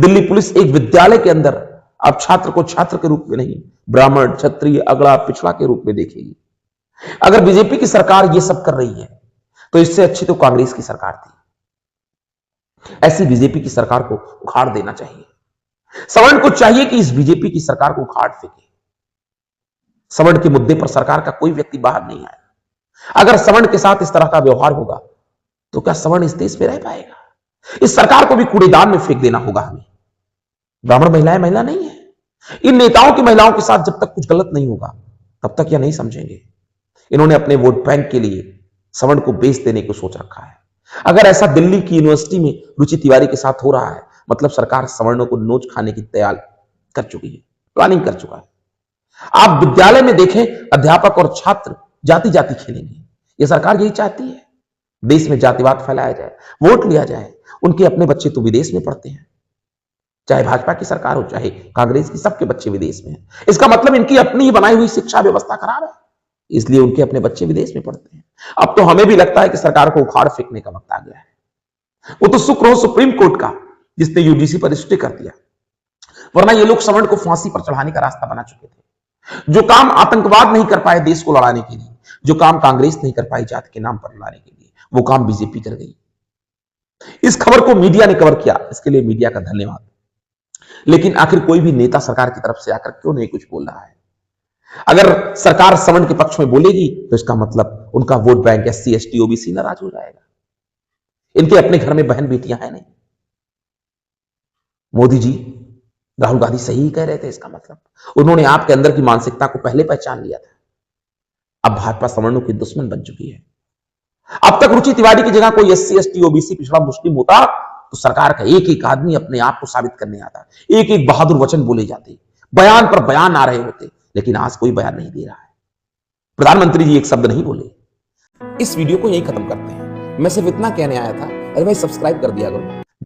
Delhi police एक विद्यालय के अंदर अब छात्र को छात्र के रूप में नहीं, ब्राह्मण, क्षत्रिय, अगड़ा, पिछड़ा के रूप में देखेगी। अगर बीजेपी की सरकार ये सब कर रही है तो इससे अच्छी तो कांग्रेस की सरकार थी। ऐसी बीजेपी की सरकार को उखाड़ देना चाहिए। सवर्ण को चाहिए कि इस बीजेपी की सरकार को उखाड़ फेंके। सवर्ण के मुद्दे पर सरकार का कोई व्यक्ति बाहर नहीं आया। अगर सवर्ण के साथ इस तरह का व्यवहार होगा तो क्या सवर्ण इस देश में रह पाएगा? इस सरकार को भी कूड़ेदान में फेंक देना होगा हमें। ब्राह्मण महिलाएं महिला नहीं है। इन नेताओं की महिलाओं के साथ जब तक कुछ गलत नहीं होगा तब तक यह नहीं समझेंगे। इन्होंने अपने वोट बैंक के लिए सवर्ण को बेच देने को सोच रखा है। अगर ऐसा दिल्ली की यूनिवर्सिटी में रुचि तिवारी के साथ हो रहा है, मतलब सरकार सवर्णों को नोच खाने की तैयारी कर चुकी है, प्लानिंग कर चुका है। आप विद्यालय में देखें, अध्यापक और छात्र जाति जाति खेलेंगे। यह सरकार यही चाहती है, देश में जातिवाद फैलाया जाए, वोट लिया जाए। उनके अपने बच्चे तो विदेश में पढ़ते हैं, चाहे भाजपा की सरकार हो चाहे कांग्रेस की, सबके बच्चे विदेश में हैं। इसका मतलब इनकी अपनी ही बनाई हुई शिक्षा व्यवस्था खराब है, इसलिए उनके अपने बच्चे विदेश में पढ़ते हैं। अब तो हमें भी लगता है कि सरकार को उखाड़ फेंकने का वक्त आ गया है। वो तो शुक्र हो सुप्रीम कोर्ट का जिसने यूजीसी पर स्टे कर दिया, वरना ये लोग सवर्ण को फांसी पर चढ़ाने का रास्ता बना चुके थे। जो काम आतंकवाद नहीं कर पाए देश को लड़ाने के लिए, जो काम कांग्रेस नहीं कर पाई जाति के नाम पर लड़ाने के लिए, वो काम बीजेपी कर गई। इस खबर को मीडिया ने कवर किया, इसके लिए मीडिया का धन्यवाद। लेकिन आखिर कोई भी नेता सरकार की तरफ से आकर क्यों नहीं कुछ बोल रहा है? अगर सरकार सवर्ण के पक्ष में बोलेगी तो इसका मतलब उनका vote bank SC, ST, OBC नाराज हो जाएगा। इनके अपने घर में बहन बेटियां हैं नहीं। मोदी जी, राहुल गांधी सही कह रहे थे। इसका मतलब उन्होंने आपके अंदर की मानसिकता को पहले पहचान लिया था। अब भाजपा सवर्णों की दुश्मन बन चुकी है। अब तक रुचि तिवारी की जगह कोई एससी, एसटी, ओबीसी, पिछड़ा, मुस्लिम होता तो सरकार का एक एक आदमी अपने आप को साबित करने आता, एक एक बहादुर वचन बोले जाते, बयान पर बयान आ रहे होते। लेकिन आज कोई बयान नहीं दे रहा है। प्रधानमंत्री जी एक शब्द नहीं बोले। इस वीडियो को यही खत्म करते हैं। मैं सिर्फ इतना कहने आया था, अरे भाई सब्सक्राइब कर दिया करो।